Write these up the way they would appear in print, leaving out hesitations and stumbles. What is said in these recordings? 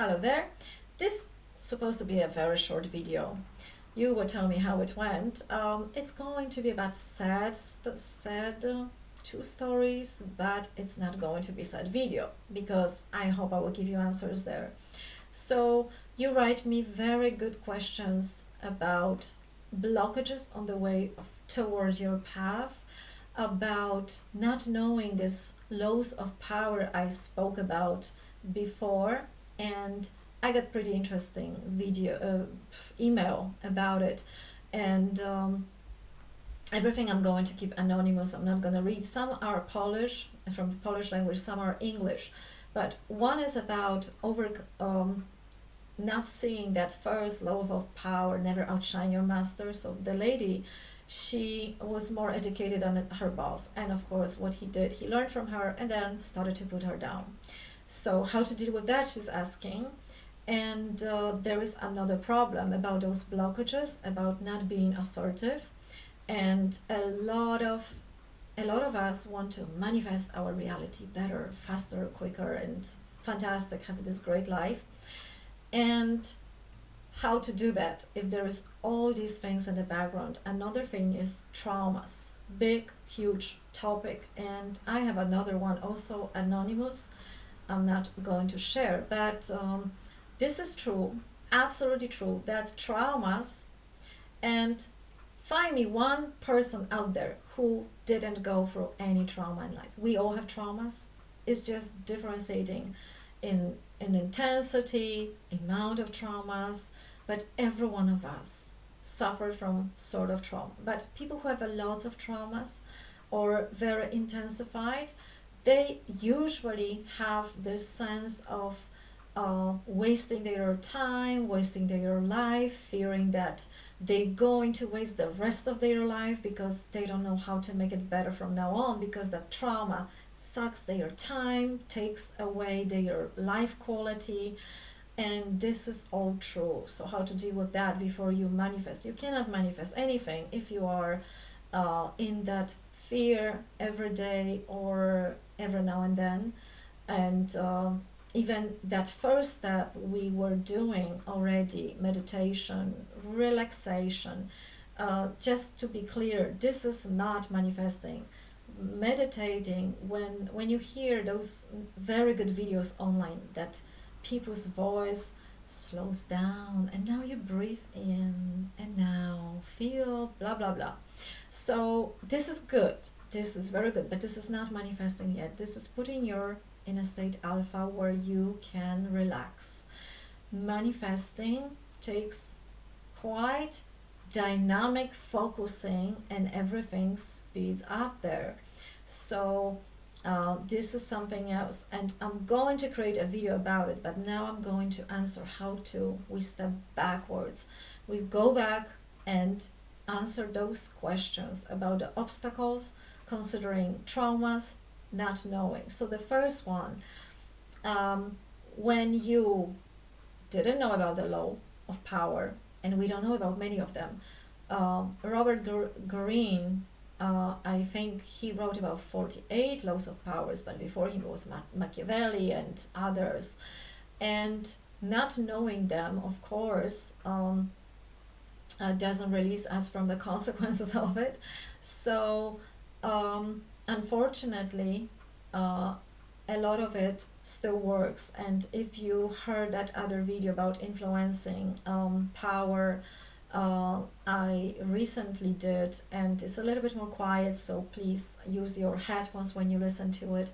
Hello there. This is supposed to be a very short video. You will tell me how it went. It's going to be about sad two stories, but it's not going to be sad video because I hope I will give you answers there. So you write me very good questions about blockages on the way towards your path, about not knowing this loss of power I spoke about before, and I got pretty interesting email about it, and everything I'm going to keep anonymous. I'm not going to read. Some are Polish, from the Polish language, some are English, but one is about not seeing that first love of power, never outshine your master. So the lady, she was more educated than her boss, and of course what he did, he learned from her and then started to put her down. So how to deal with that, she's asking. And there is another problem about those blockages, about not being assertive. And a lot of us want to manifest our reality better, faster, quicker, and fantastic, have this great life. And how to do that if there is all these things in the background. Another thing is traumas, big huge topic, and I have another one also anonymous. I'm not going to share, but this is true, absolutely true, that traumas, and find me one person out there who didn't go through any trauma in life. We all have traumas. It's just differentiating in intensity, amount of traumas, but every one of us suffer from sort of trauma. But people who have a lots of traumas or very intensified, they usually have this sense of wasting their time, wasting their life, fearing that they're going to waste the rest of their life because they don't know how to make it better from now on, because that trauma sucks their time, takes away their life quality, and this is all true. So how to deal with that before you manifest? You cannot manifest anything if you are in that fear every day or every now and then. And even that first step we were doing already, meditation, relaxation, just to be clear, this is not manifesting. Meditating, when you hear those very good videos online that people's voice slows down and now you breathe in and now feel blah blah blah, so this is good, this is very good, but this is not manifesting yet. This is putting your in a state alpha where you can relax. Manifesting takes quite dynamic focusing and everything speeds up there. So this is something else, and I'm going to create a video about it, but now I'm going to answer how to we step backwards. We go back and answer those questions about the obstacles, considering traumas, not knowing. So the first one, when you didn't know about the law of power, and we don't know about many of them, Robert Greene, I think he wrote about 48 laws of powers, but before him was Machiavelli and others. And not knowing them, of course, doesn't release us from the consequences of it. So unfortunately, a lot of it still works. And if you heard that other video about influencing power, I recently did, and it's a little bit more quiet, so please use your headphones when you listen to it.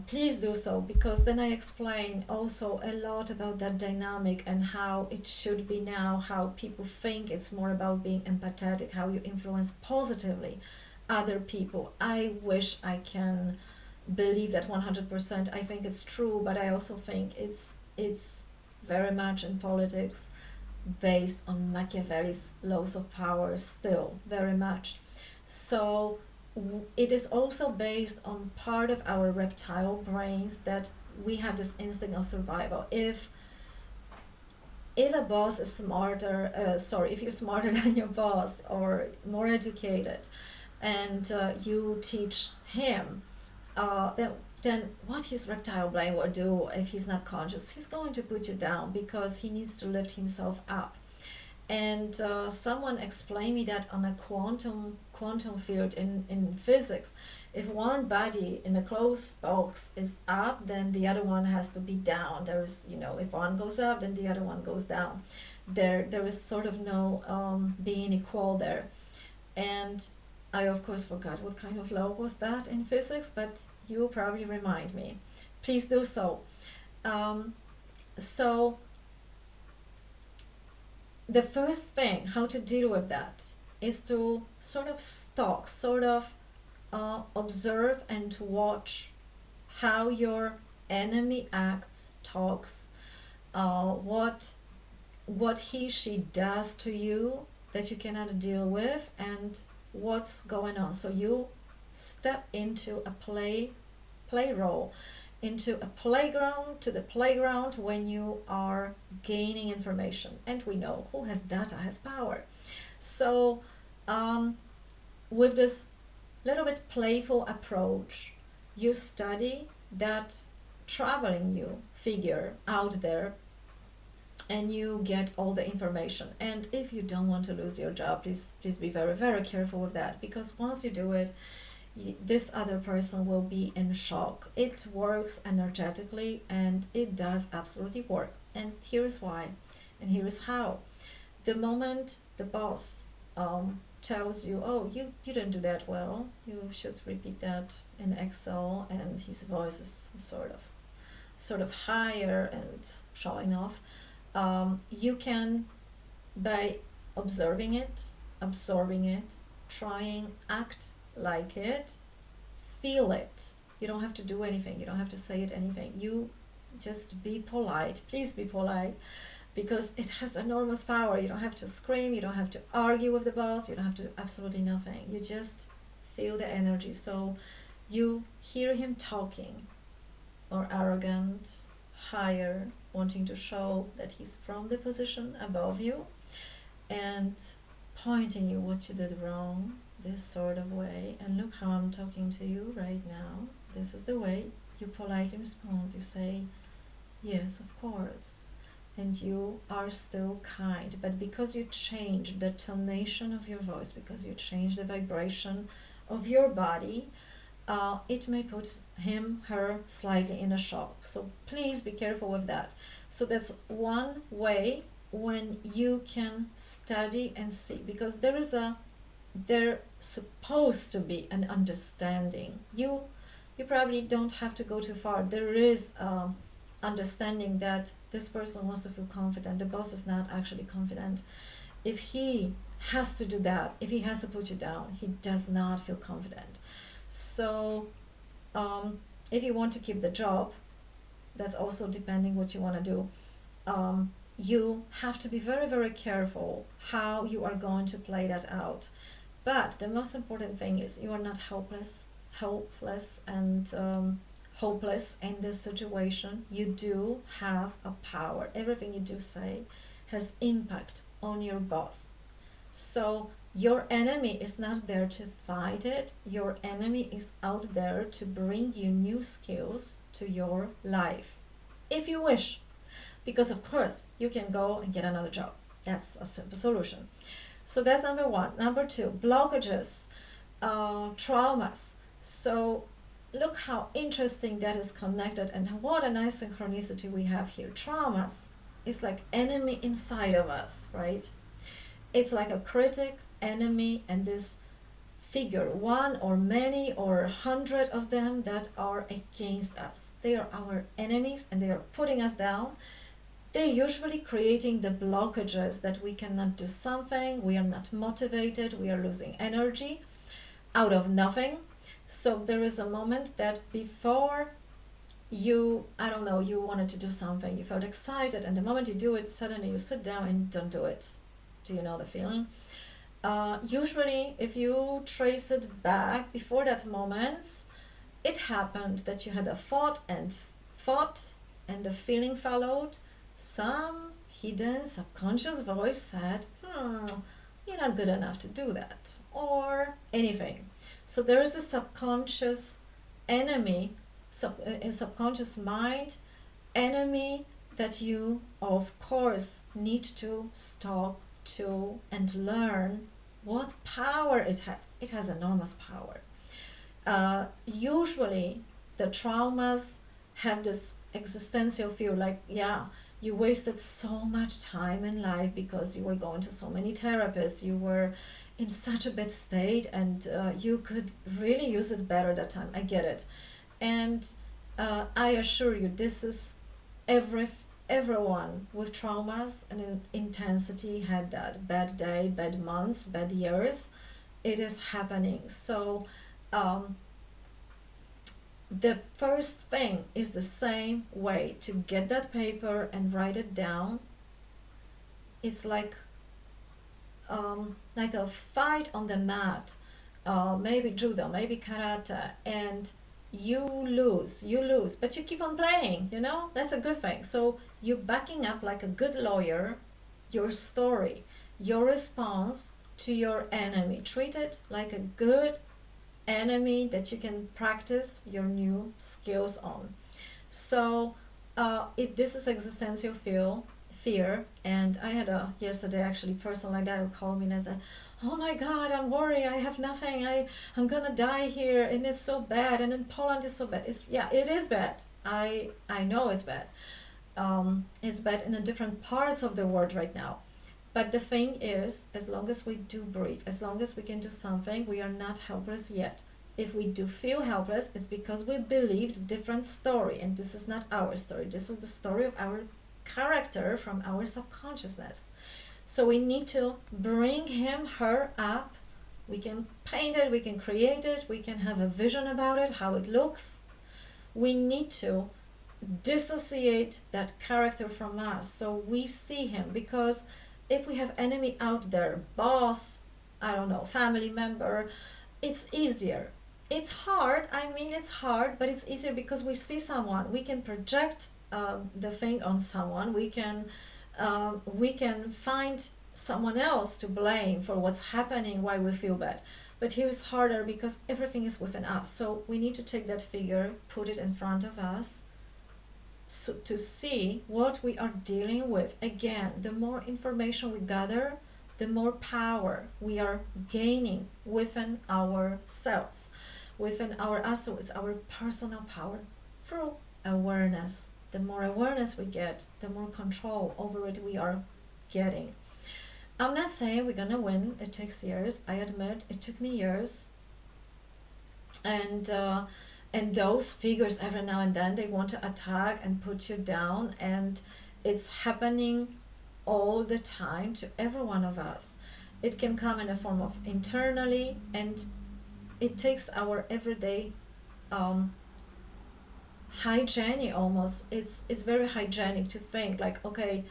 Please do so, because then I explain also a lot about that dynamic and how it should be now, how people think it's more about being empathetic, how you influence positively other people. I wish I can believe that 100%. I think it's true, but I also think it's very much in politics based on Machiavelli's laws of power, still very much. So it is also based on part of our reptile brains that we have this instinct of survival. If a boss is smarter, if you're smarter than your boss or more educated, and you teach him, then then what his reptile brain will do if he's not conscious, he's going to put you down because he needs to lift himself up. And someone explained me that on a quantum field in physics, if one body in a closed box is up, then the other one has to be down. There is, if one goes up, then the other one goes down. There is sort of no being equal there. And I of course forgot what kind of law was that in physics, but you probably remind me. Please do so. So the first thing how to deal with that is to sort of stalk, observe and watch how your enemy acts, talks, what he she does to you that you cannot deal with, and what's going on. So you step into a play role, into a playground, to the playground when you are gaining information. And we know who has data has power. So with this little bit playful approach, you study that troubling you figure out there, and you get all the information. And if you don't want to lose your job, please be very, very careful with that, because once you do it, this other person will be in shock. It works energetically, and it does absolutely work. And here is why, and here is how. The moment the boss tells you, oh, you didn't do that well, you should repeat that in Excel, and his voice is sort of higher and showing off, you can, by observing it, absorbing it, trying, act like it, feel it. You don't have to do anything, you don't have to say it anything, you just be polite. Please be polite, because it has enormous power. You don't have to scream, you don't have to argue with the boss, you don't have to absolutely nothing. You just feel the energy. So you hear him talking, or arrogant, higher, wanting to show that he's from the position above you, and pointing you what you did wrong, this sort of way. And look how I'm talking to you right now. This is the way. You politely respond. You say, yes, of course. And you are still kind. But because you change the tonation of your voice, because you change the vibration of your body, it may put him, her slightly in a shock. So please be careful with that. So that's one way when you can study and see, because there's supposed to be an understanding. You probably don't have to go too far. There is understanding that this person wants to feel confident. The boss is not actually confident. If he has to do that, if he has to put you down, he does not feel confident. So if you want to keep the job, that's also depending what you want to do. You have to be very, very careful how you are going to play that out. But the most important thing is you are not helpless and hopeless in this situation. You do have a power. Everything you do say has impact on your boss. So your enemy is not there to fight it. Your enemy is out there to bring you new skills to your life, if you wish. Because of course, you can go and get another job. That's a simple solution. So that's number one. Number two, blockages, traumas. So look how interesting that is connected, and what a nice synchronicity we have here. Traumas is like enemy inside of us, right? It's like a critic, enemy, and this figure, one or many or 100 of them that are against us. They are our enemies, and they are putting us down. They're usually creating the blockages that we cannot do something, we are not motivated, we are losing energy out of nothing. So there is a moment that before you wanted to do something, you felt excited, and the moment you do it, suddenly you sit down and don't do it. Do you know the feeling? Usually, if you trace it back before that moment, it happened that you had a thought, and the feeling followed. Some hidden subconscious voice said, you're not good enough to do that, or anything. So there is a subconscious enemy in subconscious mind, enemy that you of course need to stop to and learn what power it has. It has enormous power. Usually the traumas have this existential feel like, yeah, you wasted so much time in life because you were going to so many therapists, you were in such a bad state, and you could really use it better that time. I get it. And I assure you, this is everyone with traumas and intensity had that bad day, bad months, bad years. It is happening. So the first thing is the same way to get that paper and write it down. It's like a fight on the mat, maybe judo, maybe karate, and you lose, but you keep on playing, that's a good thing. So you're backing up like a good lawyer your story, your response to your enemy. Treat it like a good enemy that you can practice your new skills on. So if this is existential fear, and I had yesterday actually person like that who called me and said, oh my god, I'm worried, I have nothing, I'm gonna die here, and it's so bad, and in Poland is so bad. It is bad. I know it's bad. It's bad in the different parts of the world right now. But the thing is, as long as we do breathe, as long as we can do something, we are not helpless yet. If we do feel helpless, it's because we believed a different story, and this is not our story. This is the story of our character from our subconsciousness. So we need to bring him, her up. We can paint it, we can create it, we can have a vision about it, how it looks. We need to dissociate that character from us so we see him, because if we have enemy out there, boss, I don't know, family member, it's easier. It's hard, it's hard, but it's easier because we see someone. We can project the thing on someone. We can find someone else to blame for what's happening, why we feel bad. But here it's harder because everything is within us. So we need to take that figure, put it in front of us, so to see what we are dealing with. Again, the more information we gather, the more power we are gaining within ourselves, within our assets, our personal power through awareness. The more awareness we get, the more control over it we are getting. I'm not saying we're gonna win. It takes years. I admit it took me years. And those figures every now and then, they want to attack and put you down, and it's happening all the time to every one of us. It can come in a form of internally, and it takes our everyday hygiene almost. It's very hygienic to think like, okay,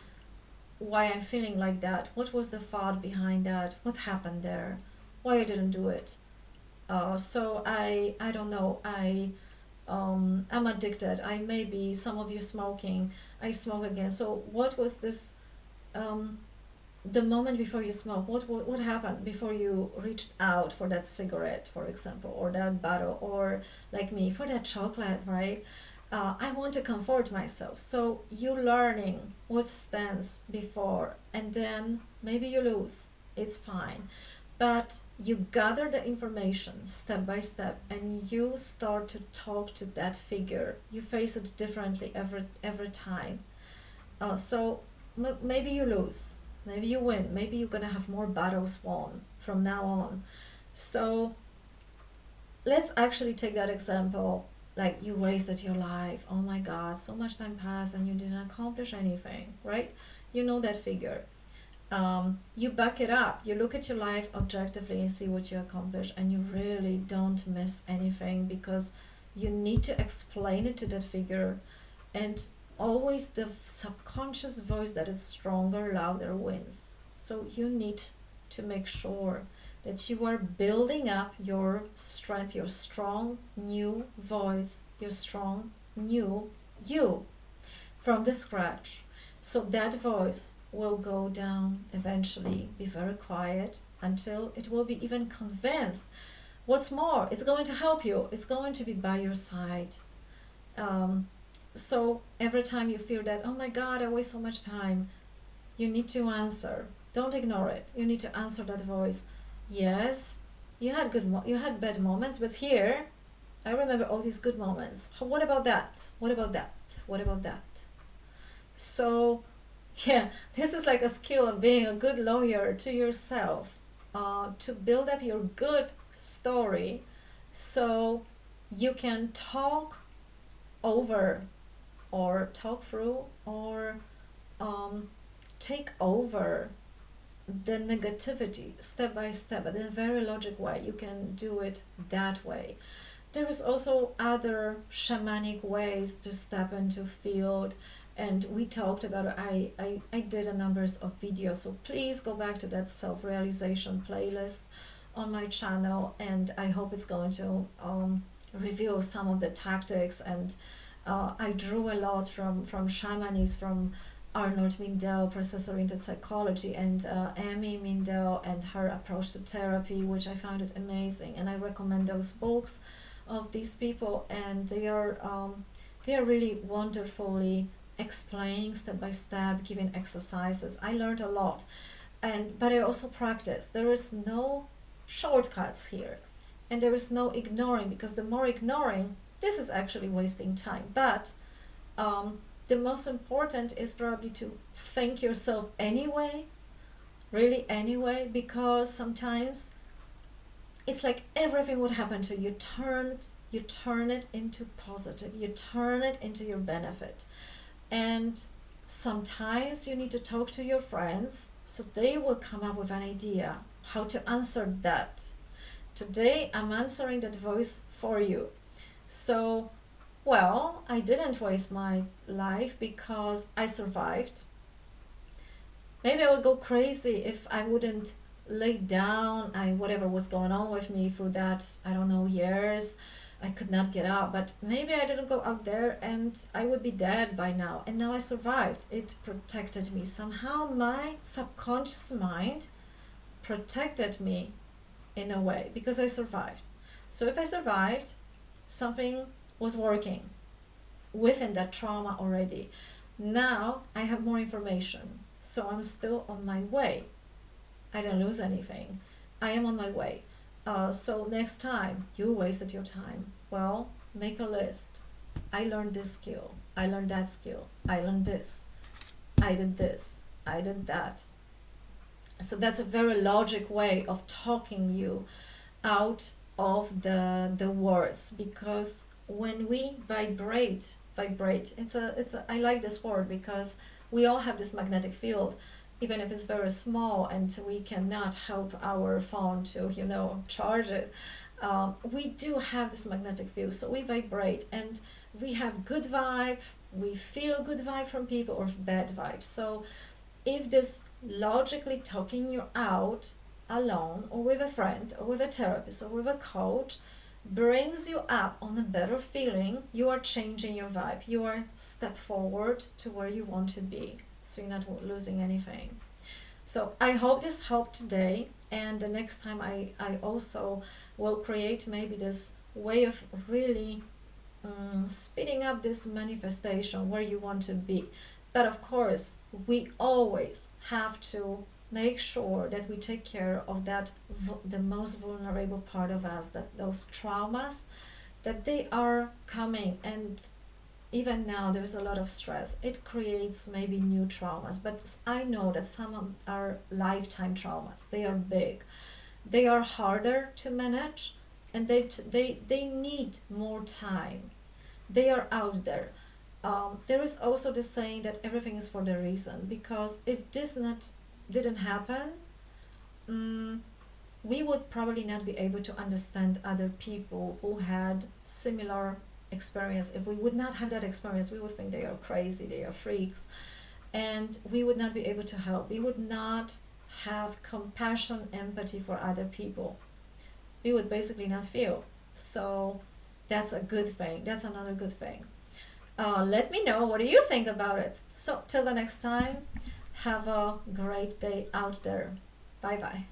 why I'm feeling like that, what was the thought behind that, what happened there, why I didn't do it. So I don't know, I'm addicted. I may be, some of you smoking, I smoke again. So what was this, the moment before you smoke, what happened before you reached out for that cigarette, for example, or that bottle, or like me, for that chocolate, right? I want to comfort myself. So you learning what stands before, and then maybe you lose, it's fine. But you gather the information step by step, and you start to talk to that figure. You face it differently every time. So maybe you lose, maybe you win, maybe you're gonna have more battles won from now on. So let's actually take that example. Like, you wasted your life, oh my god, so much time passed and you didn't accomplish anything, right? You know that figure. You back it up, you look at your life objectively and see what you accomplished, and you really don't miss anything, because you need to explain it to that figure, and always the subconscious voice that is stronger, louder wins. So you need to make sure that you are building up your strength, your strong new voice, your strong new you from the scratch. So that voice will go down eventually, be very quiet until it will be even convinced. What's more, it's going to help you, it's going to be by your side. So every time you feel that, oh my God, I waste so much time, you need to answer. Don't ignore it. You need to answer that voice. Yes, you had bad moments, but here, I remember all these good moments. What about that? What about that? What about that? So, yeah, this is like a skill of being a good lawyer to yourself, to build up your good story, so you can talk over or talk through or um, take over the negativity step by step, but in a very logic way. You can do it that way. There is also other shamanic ways to step into field, and we talked about it. I did a numbers of videos, so please go back to that self-realization playlist on my channel, and I hope it's going to reveal some of the tactics. And I drew a lot from shamanism, from Arnold Mindell, process-oriented psychology, and Amy Mindell and her approach to therapy, which I found it amazing, and I recommend those books of these people, and they are really wonderfully explaining step by step, giving exercises. I learned a lot, but I also practiced. There is no shortcuts here, and there is no ignoring, because the more ignoring, this is actually wasting time. But the most important is probably to think yourself anyway, really anyway, because sometimes it's like everything would happen to you. You turn it into positive. You turn it into your benefit. And sometimes you need to talk to your friends so they will come up with an idea how to answer that. Today I'm answering that voice for you. So, well, I didn't waste my life because I survived. Maybe I would go crazy if I wouldn't lay down. Whatever was going on with me through that, I don't know, years, I could not get out. But maybe I didn't go out there and I would be dead by now. And now I survived. It protected me. Somehow my subconscious mind protected me in a way because I survived. So if I survived, something was working within that trauma already. Now I have more information. So I'm still on my way. I didn't lose anything. I am on my way. So next time you wasted your time, well, make a list. I learned this skill. I learned that skill. I learned this. I did this. I did that. So that's a very logic way of talking you out of the words, because when we vibrate, I like this word because we all have this magnetic field, even if it's very small and we cannot help our phone to, charge it. We do have this magnetic field, so we vibrate and we have good vibe, we feel good vibe from people or bad vibes. So if this logically talking you out alone or with a friend or with a therapist or with a coach brings you up on a better feeling, you are changing your vibe. You are step forward to where you want to be. So you're not losing anything. So I hope this helped today. And the next time I also will create maybe this way of really speeding up this manifestation where you want to be. But of course, we always have to make sure that we take care of that the most vulnerable part of us, that those traumas, that they are coming. And even now there's a lot of stress. It creates maybe new traumas, but I know that some are lifetime traumas. They are big, they are harder to manage, and they need more time. They are out there. There is also the saying that everything is for the reason, because if this didn't happen, we would probably not be able to understand other people who had similar experience. If we would not have that experience, we would think they are crazy, they are freaks, and we would not be able to help. We would not have compassion, empathy for other people. We would basically not feel. So that's a good thing. That's another good thing. Let me know, what do you think about it? So till the next time, have a great day out there. Bye bye.